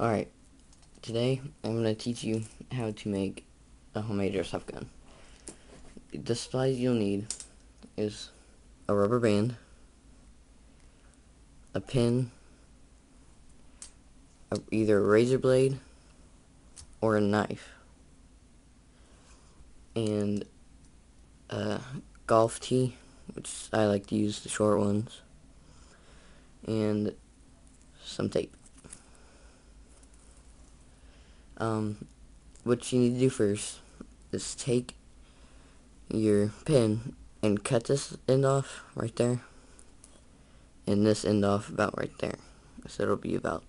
Alright, today I'm going to teach you how to make a homemade airsoft gun. The supplies you'll need is a rubber band, a pin, either a razor blade or a knife, and a golf tee, which I like to use the short ones, and some tape. What you need to do first is take your pin and cut this end off right there, and this end off about right there. So it'll be about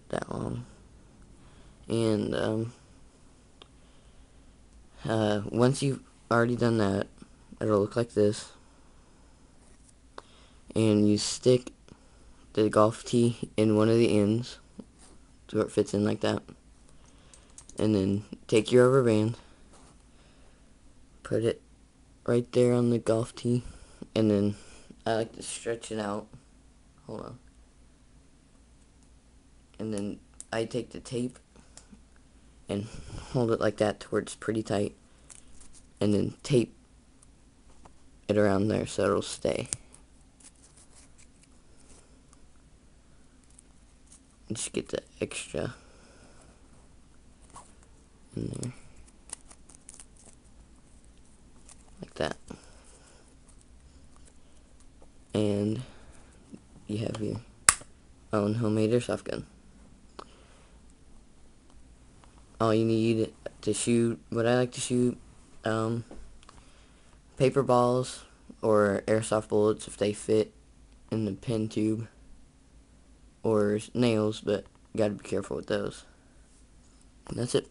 that long. And once you've already done that, it'll look like this. And you stick the golf tee in one of the ends so it fits in like that. And then take your rubber band, put it right there on the golf tee, and then I like to stretch it out. Hold on. And then I take the tape and hold it like that to where it's pretty tight, and then tape it around there so it'll stay. Just get the extra in there, like that. And you have your own homemade airsoft gun. All you need to shoot, what I like to shoot, paper balls or airsoft bullets if they fit in the pin tube, or nails, but you gotta be careful with those. And that's it.